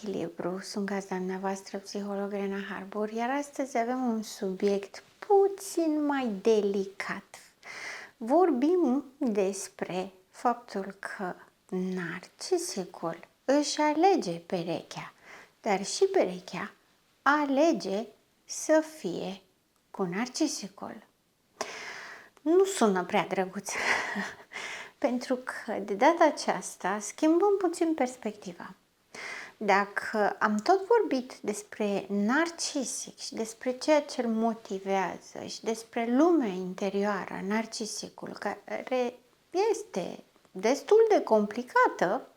Echilibru. Sunt gazda dumneavoastră, psiholog Rena Harbour, iar astăzi avem un subiect puțin mai delicat. Vorbim despre faptul că narcisicul își alege perechea, dar și perechea alege să fie cu narcisicul. Nu sună prea drăguț, pentru că de data aceasta schimbăm puțin perspectiva. Dacă am tot vorbit despre narcisic și despre ceea ce îl motivează și despre lumea interioară a narcisicului, care este destul de complicată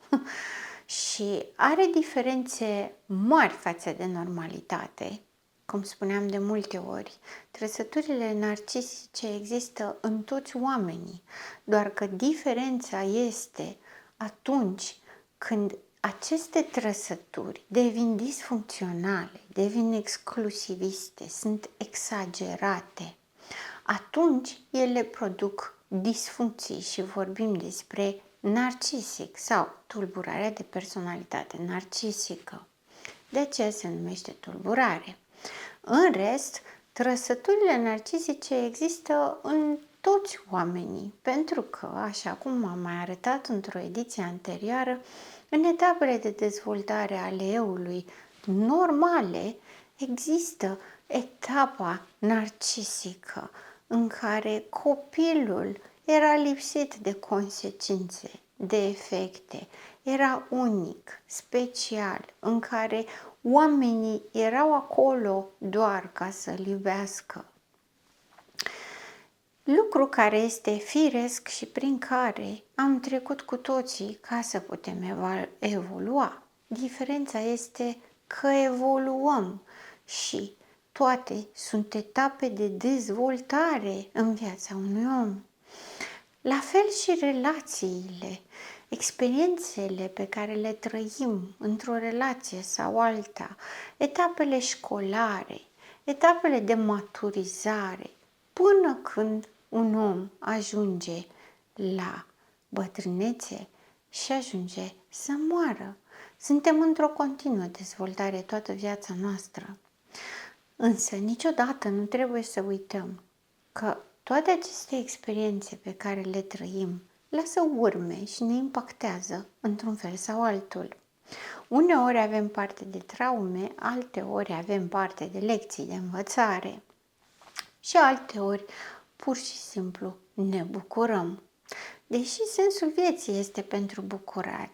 și are diferențe mari față de normalitate, cum spuneam de multe ori, trăsăturile narcisice există în toți oamenii, doar că diferența este atunci când aceste trăsături devin disfuncționale, devin exclusiviste, sunt exagerate. Atunci ele produc disfuncții și vorbim despre narcisic sau tulburarea de personalitate narcisică. De aceea se numește tulburare. În rest, trăsăturile narcisice există în toți oamenii, pentru că, așa cum am mai arătat într-o ediție anterioară, în etapele de dezvoltare ale eului normale există etapa narcisică în care copilul era lipsit de consecințe, de efecte, era unic, special, în care oamenii erau acolo doar ca să-l iubească. Lucru care este firesc și prin care am trecut cu toții ca să putem evolua. Diferența este că evoluăm și toate sunt etape de dezvoltare în viața unui om. La fel și relațiile, experiențele pe care le trăim într-o relație sau alta, etapele școlare, etapele de maturizare, până când un om ajunge la bătrânețe și ajunge să moară. Suntem într-o continuă dezvoltare toată viața noastră. Însă niciodată nu trebuie să uităm că toate aceste experiențe pe care le trăim lasă urme și ne impactează într-un fel sau altul. Uneori avem parte de traume, alteori avem parte de lecții de învățare și alteori pur și simplu ne bucurăm. Deși sensul vieții este pentru bucurare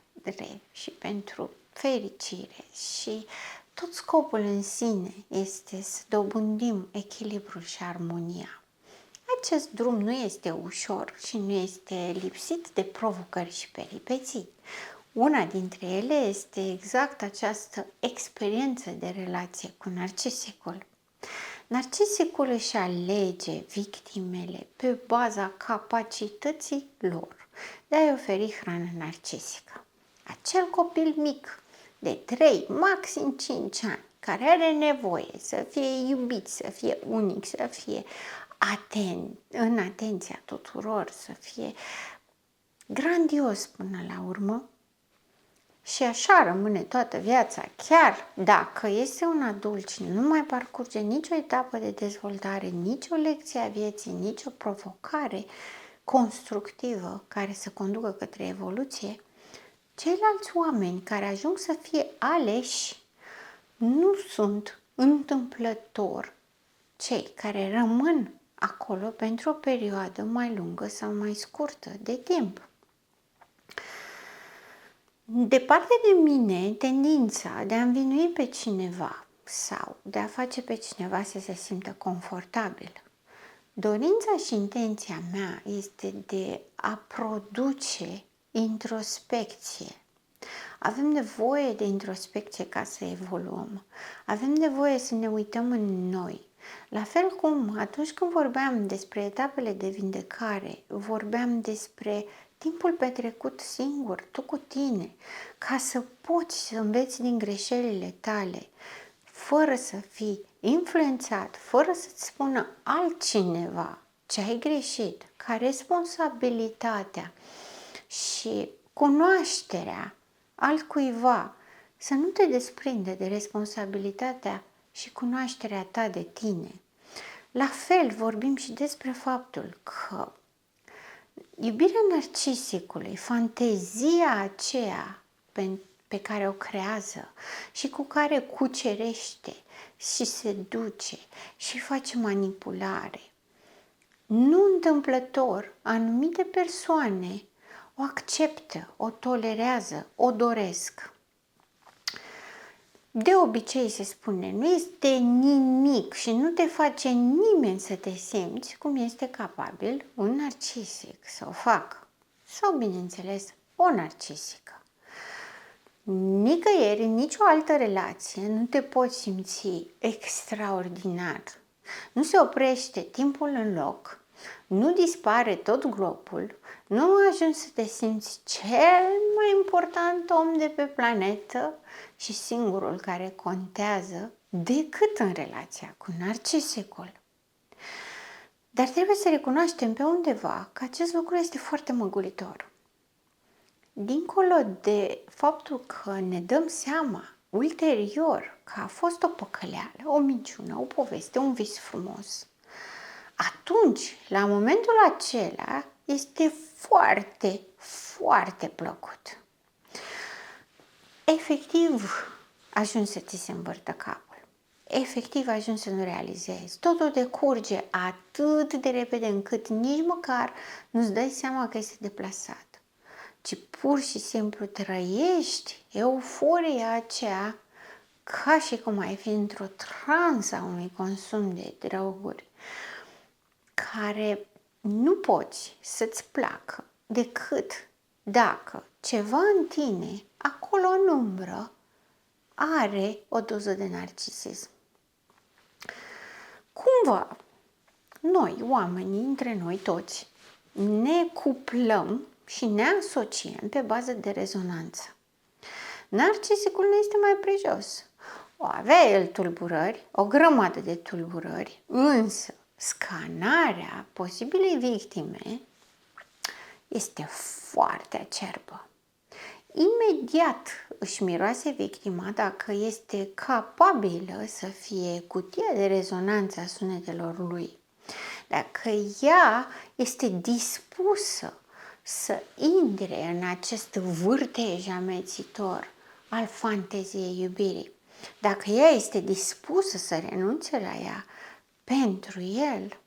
și pentru fericire și tot scopul în sine este să dobândim echilibrul și armonia. Acest drum nu este ușor și nu este lipsit de provocări și peripeții. Una dintre ele este exact această experiență de relație cu narcisicul. Narcisicul își alege victimele pe baza capacității lor de a-i oferi hrană narcisică. Acel copil mic de 3, maxim 5 ani, care are nevoie să fie iubit, să fie unic, să fie atent, în atenția tuturor, să fie grandios până la urmă, și așa rămâne toată viața, chiar dacă este un adult și nu mai parcurge nicio etapă de dezvoltare, nicio lecție a vieții, nicio provocare constructivă care să conducă către evoluție, ceilalți oameni care ajung să fie aleși nu sunt întâmplător cei care rămân acolo pentru o perioadă mai lungă sau mai scurtă de timp. Departe de mine tendința de a învinui pe cineva sau de a face pe cineva să se simtă confortabil. Dorința și intenția mea este de a produce introspecție. Avem nevoie de introspecție ca să evoluăm. Avem nevoie să ne uităm în noi. La fel cum atunci când vorbeam despre etapele de vindecare, vorbeam despre timpul petrecut singur, tu cu tine, ca să poți să înveți din greșelile tale, fără să fii influențat, fără să-ți spună altcineva ce ai greșit, ca responsabilitatea și cunoașterea altcuiva să nu te desprinde de responsabilitatea și cunoașterea ta de tine. La fel vorbim și despre faptul că iubirea narcisicului, fantezia aceea pe care o creează și cu care cucerește și se duce și face manipulare, nu întâmplător, anumite persoane o acceptă, o tolerează, o doresc. De obicei se spune, nu este nimic și nu te face nimeni să te simți cum este capabil un narcisic să o facă. Sau, bineînțeles, o narcisică. Nicăieri, în nicio altă relație, nu te poți simți extraordinar. Nu se oprește timpul în loc, nu dispare tot globul, nu ajungi să te simți cel mai important om de pe planetă și singurul care contează decât în relația cu narcisicul. Dar trebuie să recunoaștem pe undeva că acest lucru este foarte măgulitor. Dincolo de faptul că ne dăm seama ulterior că a fost o păcăleală, o minciună, o poveste, un vis frumos, atunci, la momentul acela, este foarte, foarte plăcut. Efectiv, ajungi să ți se învârtă capul. Efectiv, ajungi să nu realizezi. Totul decurge atât de repede încât nici măcar nu-ți dai seama că este deplasat, ci pur și simplu trăiești euforia aceea ca și cum ai fi într-o transă a unui consum de droguri care nu poți să-ți placă decât dacă ceva în tine, acolo în umbră, are o doză de narcisism. Cumva, noi, oamenii, între noi toți, ne cuplăm și ne asociem pe bază de rezonanță. Narcisicul nu este mai prejos. O avea el tulburări, o grămadă de tulburări, însă scanarea posibilei victime este foarte acerbă. Imediat își miroase victima dacă este capabilă să fie cutia de rezonanță a sunetelor lui. Dacă ea este dispusă să intre în acest vârtej amețitor al fanteziei iubirii, dacă ea este dispusă să renunțe la ea pentru el,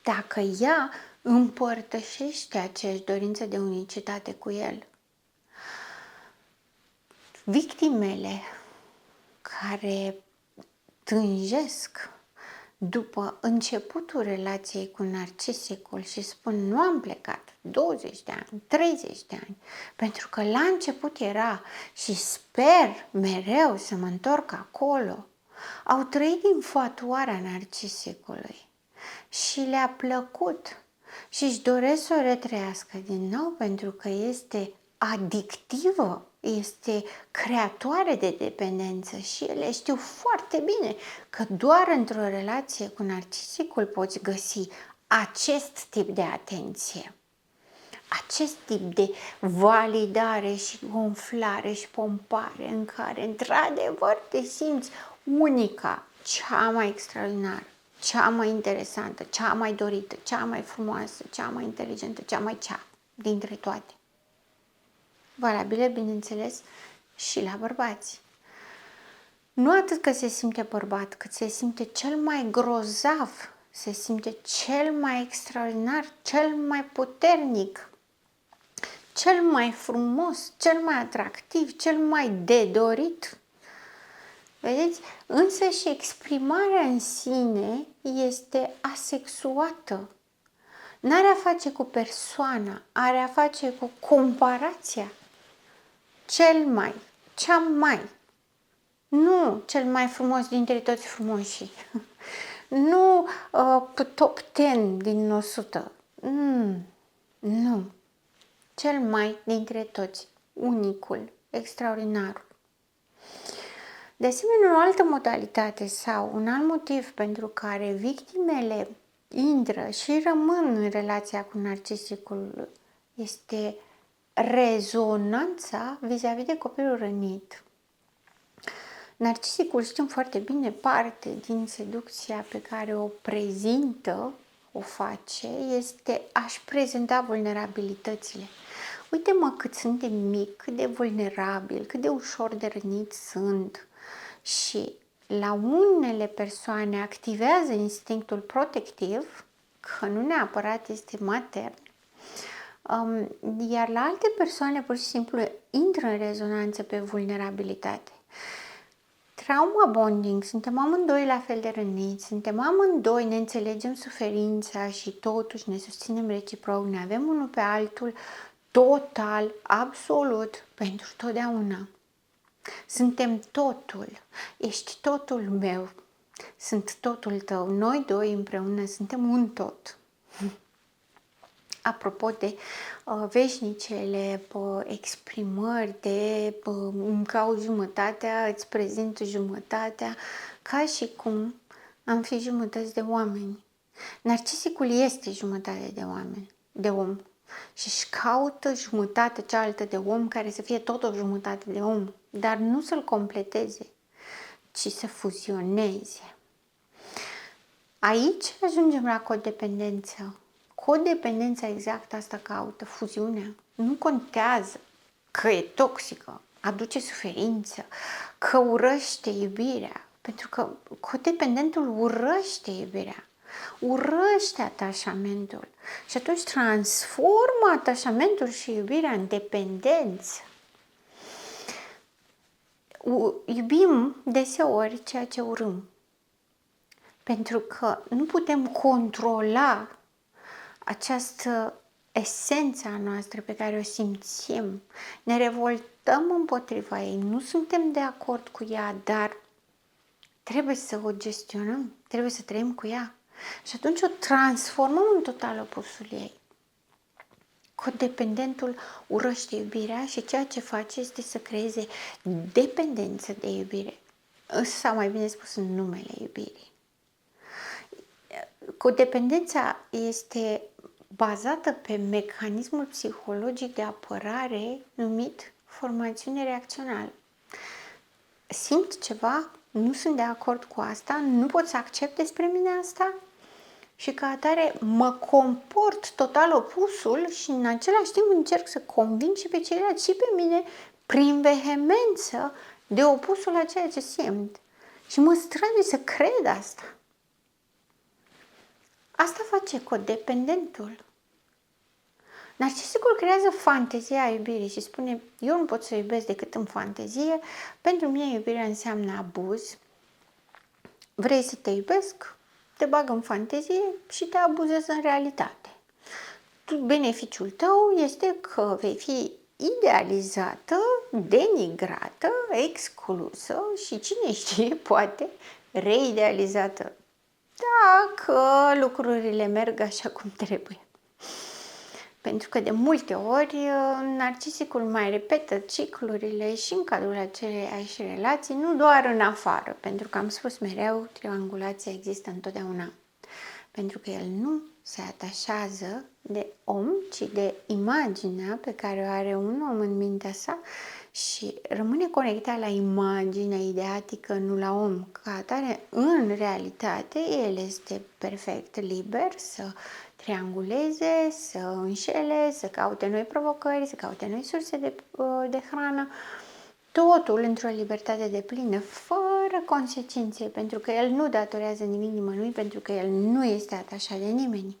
dacă ea împărtășește aceeași dorință de unicitate cu el. Victimele care tânjesc după începutul relației cu narcisicul și spun nu am plecat 20 de ani, 30 de ani, pentru că la început era și sper mereu să mă întorc acolo, au trăit din fatuarea narcisicului și le-a plăcut și își doresc să o retrăiască din nou pentru că este adictivă, este creatoare de dependență și ele știu foarte bine că doar într-o relație cu narcisicul poți găsi acest tip de atenție, acest tip de validare și gonflare și pompare în care într-adevăr te simți unica, cea mai extraordinară, cea mai interesantă, cea mai dorită, cea mai frumoasă, cea mai inteligentă, cea mai cea dintre toate. Valabilă, bineînțeles, și la bărbați. Nu atât că se simte bărbat, cât se simte cel mai grozav, se simte cel mai extraordinar, cel mai puternic, cel mai frumos, cel mai atractiv, cel mai de dorit. Vedeți? Însă și exprimarea în sine este asexuată. N-are a face cu persoana, are a face cu comparația. Cel mai, cea mai, nu cel mai frumos dintre toți frumoșii, nu top 10 din 100, nu, cel mai dintre toți, unicul, extraordinarul. De asemenea, o altă modalitate sau un alt motiv pentru care victimele intră și rămân în relația cu narcisicul este rezonanța vis-a-vis de copilul rănit. Narcisicul, știm foarte bine, parte din seducția pe care o prezintă, o face, este a-și prezenta vulnerabilitățile. Uite-mă cât sunt de mic, cât de vulnerabil, cât de ușor de rănit sunt. Și la unele persoane activează instinctul protectiv, că nu neapărat este matern, iar la alte persoane pur și simplu intră în rezonanță pe vulnerabilitate. Trauma bonding, suntem amândoi la fel de răniți, suntem amândoi, ne înțelegem suferința și totuși ne susținem reciproc, ne avem unul pe altul total, absolut, pentru totdeauna. Suntem totul, ești totul meu, sunt totul tău, noi doi împreună suntem un tot. Apropo de veșnicele exprimări de îmi caut jumătatea, îți prezint jumătatea, ca și cum am fi jumătăți de oameni. Narcisicul este jumătate de om și își caută jumătatea cealaltă de om care să fie tot o jumătate de om, dar nu să-l completeze, ci să fuzioneze. Aici ajungem la codependență. Codependența exact asta caută, fuziunea. Nu contează că e toxică, aduce suferință, că urăște iubirea, pentru că codependentul urăște iubirea, urăște atașamentul și atunci transformă atașamentul și iubirea în dependență. Iubim deseori ceea ce urâm, pentru că nu putem controla această esență a noastră pe care o simțim, ne revoltăm împotriva ei, nu suntem de acord cu ea, dar trebuie să o gestionăm, trebuie să trăim cu ea. Și atunci o transformăm în total opusul ei. Codependentul urăște iubirea și ceea ce face este să creeze dependență de iubire. Sau mai bine spus, în numele iubirii. Codependența este bazată pe mecanismul psihologic de apărare numit formațiune reacțională. Simt ceva, nu sunt de acord cu asta, nu pot să accept despre mine asta și ca atare mă comport total opusul și în același timp încerc să conving și pe ceilalți și pe mine prin vehemență de opusul a ceea ce simt. Și mă strădui să cred asta. Asta face codependentul. Narcisicul creează fantezia iubirii și spune, eu nu pot să iubesc decât în fantezie, pentru mine iubirea înseamnă abuz. Vrei să te iubesc? Te bag în fantezie și te abuzez în realitate. Beneficiul tău este că vei fi idealizată, denigrată, exclusă și cine știe, poate reidealizată, dacă lucrurile merg așa cum trebuie. Pentru că de multe ori narcisicul mai repetă ciclurile și în cadrul aceleiași relații, nu doar în afară, pentru că am spus mereu, triangulația există întotdeauna. Pentru că el nu se atașează de om, ci de imaginea pe care o are un om în mintea sa și rămâne conectat la imaginea ideatică, nu la om. Ca atare, în realitate, el este perfect liber să trianguleze, să înșele, să caute noi provocări, să caute noi surse de hrană, totul într-o libertate deplină, fără consecințe, pentru că el nu datorează nimic nimănui, pentru că el nu este atașat de nimeni.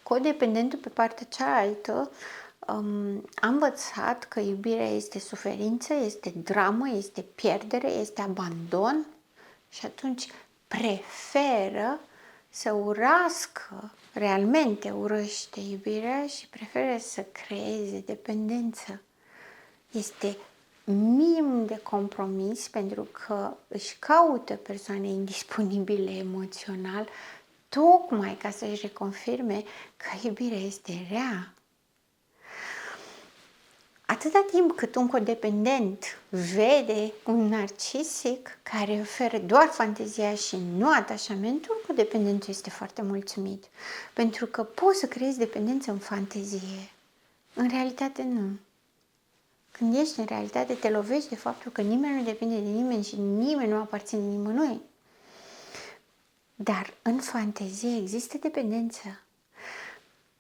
Codependentul, pe partea cealaltă, a învățat că iubirea este suferință, este dramă, este pierdere, este abandon și atunci preferă să urască, realmente urăște iubirea și preferă să creeze dependență. Este minim de compromis pentru că își caută persoane indisponibile emoțional tocmai ca să-și reconfirme că iubirea este rea. Atâta timp cât un codependent vede un narcisic care oferă doar fantezia și nu atașamentul, codependentul este foarte mulțumit. Pentru că poți să creezi dependență în fantezie. În realitate nu. Când ești în realitate, te lovești de faptul că nimeni nu depinde de nimeni și nimeni nu aparține nimănui. Dar în fantezie există dependență.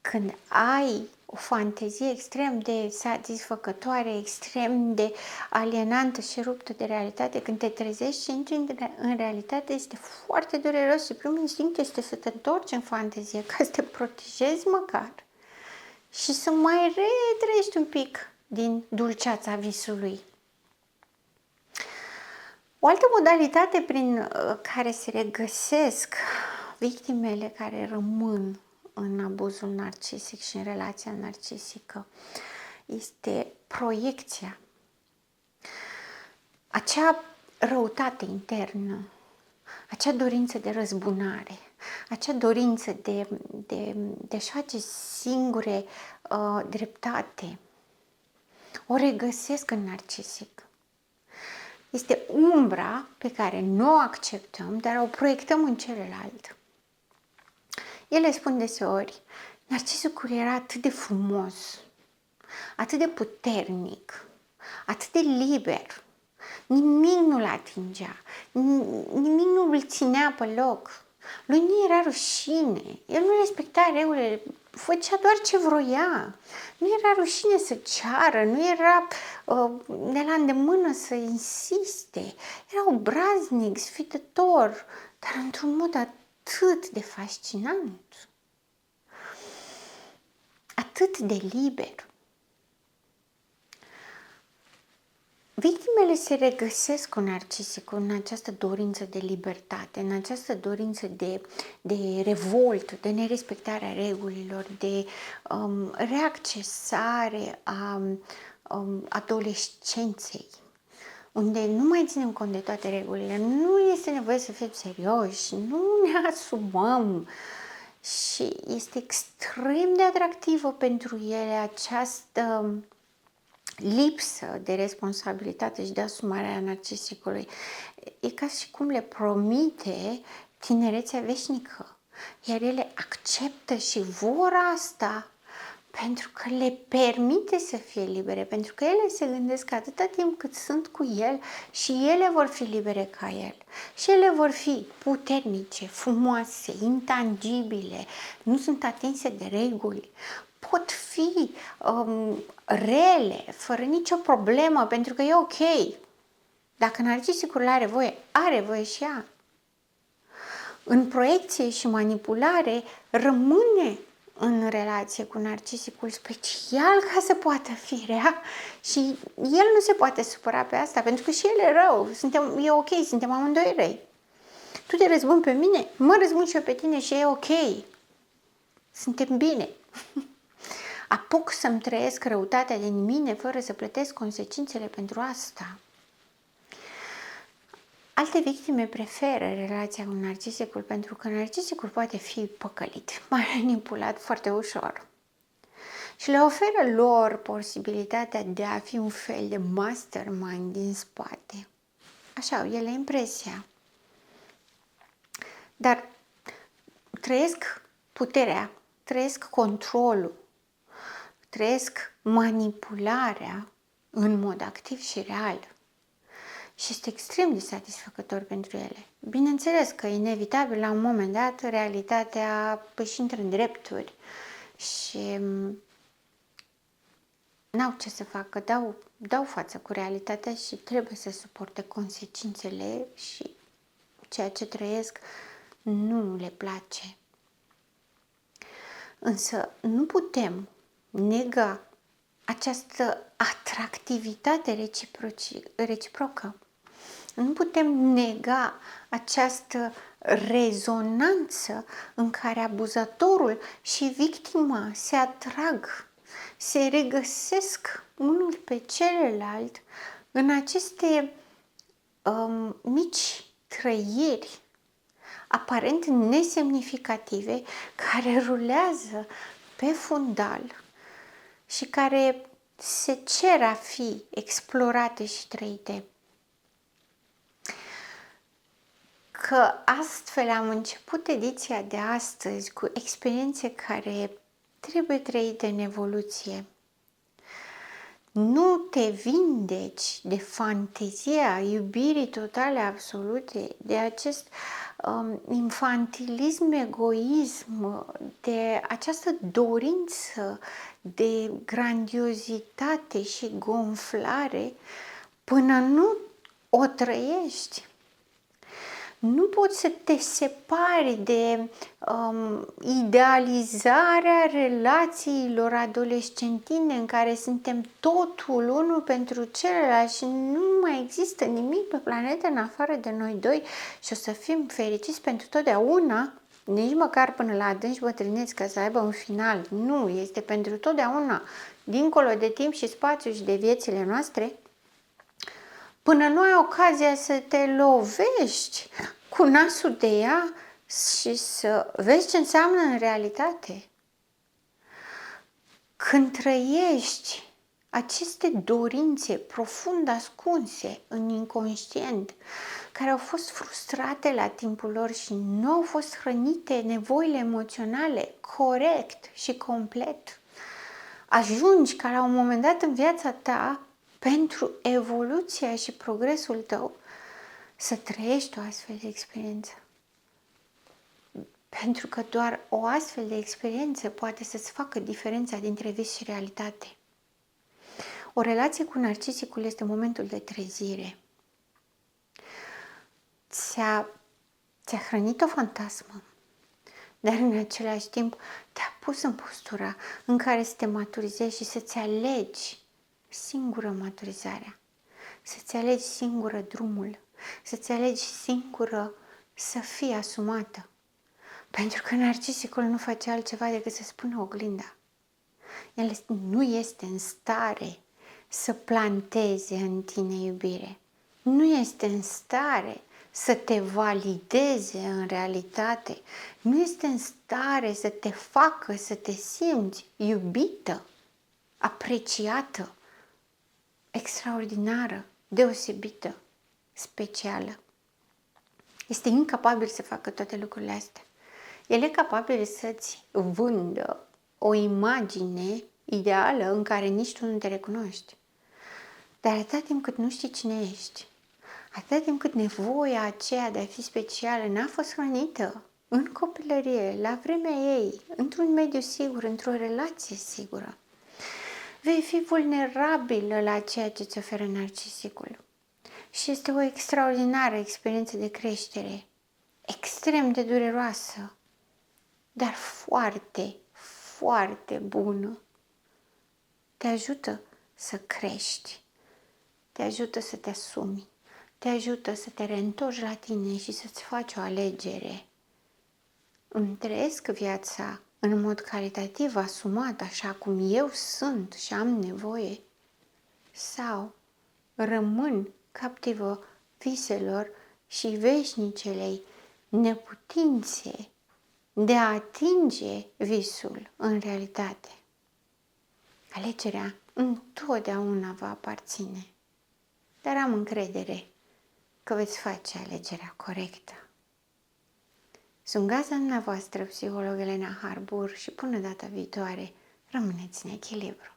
Când ai o fantezie extrem de satisfăcătoare, extrem de alienantă și ruptă de realitate, când te trezești și intri în realitate, este foarte dureros și primul instinct este să te întorci în fantezie, ca să te protejezi măcar și să mai retrăiești un pic din dulceața visului. O altă modalitate prin care se regăsesc victimele care rămân în abuzul narcisic și în relația narcisică este proiecția. Acea răutate internă, acea dorință de răzbunare, acea dorință de a-și face singure dreptate, o regăsesc în narcisic. Este umbra pe care nu o acceptăm, dar o proiectăm în celălalt. Ele spun deseori, narcisicul era atât de frumos, atât de puternic, atât de liber. Nimic nu-l atingea, nimic nu îl ținea pe loc. Lui nu era rușine, el nu respecta regulile, făcea doar ce vroia. Nu era rușine să ceară, nu era de la îndemână să insiste. Era obraznic, sfidător, dar într-un mod atât de fascinant, atât de liber. Victimele se regăsesc cu narcisicul în această dorință de libertate, în această dorință de revoltă, de nerespectarea regulilor, de reaccesare a adolescenței, unde nu mai ținem cont de toate regulile, nu este nevoie să fim serioși, nu ne asumăm și este extrem de atractivă pentru ele această lipsă de responsabilitate și de asumare a narcisicului. E ca și cum le promite tinerețea veșnică, iar ele acceptă și vor asta pentru că le permite să fie libere, pentru că ele se gândesc că atâta timp cât sunt cu el și ele vor fi libere ca el. Și ele vor fi puternice, frumoase, intangibile, nu sunt atinse de reguli, pot fi rele, fără nicio problemă, pentru că e ok. Dacă narcisicul are voie și ea. În proiecție și manipulare rămâne în relație cu narcisicul special ca să poată fi rea și el nu se poate supăra pe asta, pentru că și el e rău, e ok, suntem amândoi răi. Tu te răzbuni pe mine, mă răzbun și eu pe tine și e ok. Suntem bine. Apuc să-mi trăiesc răutatea din mine fără să plătesc consecințele pentru asta. Alte victime preferă relația cu narcisicul pentru că narcisicul poate fi păcălit, manipulat foarte ușor. Și le oferă lor posibilitatea de a fi un fel de mastermind din spate. Așa au ele impresia. Dar trăiesc puterea, trăiesc controlul, trăiesc manipularea în mod activ și real. Și este extrem de satisfăcător pentru ele. Bineînțeles că, inevitabil, la un moment dat, realitatea își intră în drepturi și n-au ce să facă, dau față cu realitatea și trebuie să suporte consecințele și ceea ce trăiesc nu le place. Însă nu putem nega această atractivitate reciprocă. Nu putem nega această rezonanță în care abuzatorul și victima se atrag, se regăsesc unul pe celălalt în aceste mici trăiri aparent nesemnificative care rulează pe fundal și care se cer a fi explorate și trăite. Că astfel am început ediția de astăzi cu experiențe care trebuie trăite în evoluție. Nu te vindeci de fantezia iubirii totale, absolute, de acest infantilism, egoism, de această dorință de grandiozitate și gonflare până nu o trăiești. Nu poți să te separi de idealizarea relațiilor adolescentine în care suntem totul unul pentru celălalt și nu mai există nimic pe planetă în afară de noi doi și o să fim fericiți pentru totdeauna, nici măcar până la adânci bătrâneți ca să aibă un final. Nu, este pentru totdeauna, dincolo de timp și spațiu și de viețile noastre, până nu ai ocazia să te lovești cu nasul de ea și să vezi ce înseamnă în realitate. Când trăiești aceste dorințe profund ascunse în inconștient, care au fost frustrate la timpul lor și nu au fost hrănite nevoile emoționale corect și complet, ajungi ca la un moment dat în viața ta, pentru evoluția și progresul tău, să trăiești o astfel de experiență. Pentru că doar o astfel de experiență poate să-ți facă diferența dintre vis și realitate. O relație cu narcisicul este momentul de trezire. Ți-a hrănit o fantasmă, dar în același timp te-a pus în postura în care să te maturizezi și să-ți alegi singură maturizarea, să-ți alegi singură drumul, să-ți alegi singură să fii asumată. Pentru că narcisicul nu face altceva decât să spună oglinda. El nu este în stare să planteze în tine iubire. Nu este în stare să te valideze în realitate. Nu este în stare să te facă să te simți iubită, apreciată, extraordinară, deosebită, specială. Este incapabil să facă toate lucrurile astea. El e capabil să-ți vândă o imagine ideală în care nici tu nu te recunoști. Dar atâta timp cât nu știi cine ești, atâta timp cât nevoia aceea de a fi specială n-a fost hrănită în copilărie, la vremea ei, într-un mediu sigur, într-o relație sigură, vei fi vulnerabilă la ceea ce îți oferă narcisicul. Și este o extraordinară experiență de creștere, extrem de dureroasă, dar foarte, foarte bună. Te ajută să crești, te ajută să te asumi, te ajută să te reîntorci la tine și să-ți faci o alegere. Îmi trăiesc viața în mod calitativ asumat, așa cum eu sunt și am nevoie, sau rămân captivă viselor și veșnicelei neputințe de a atinge visul în realitate. Alegerea întotdeauna va aparține, dar am încredere că veți face alegerea corectă. Sunt gazda dumneavoastră, psiholog Elena Harbur, și până data viitoare, rămâneți în echilibru.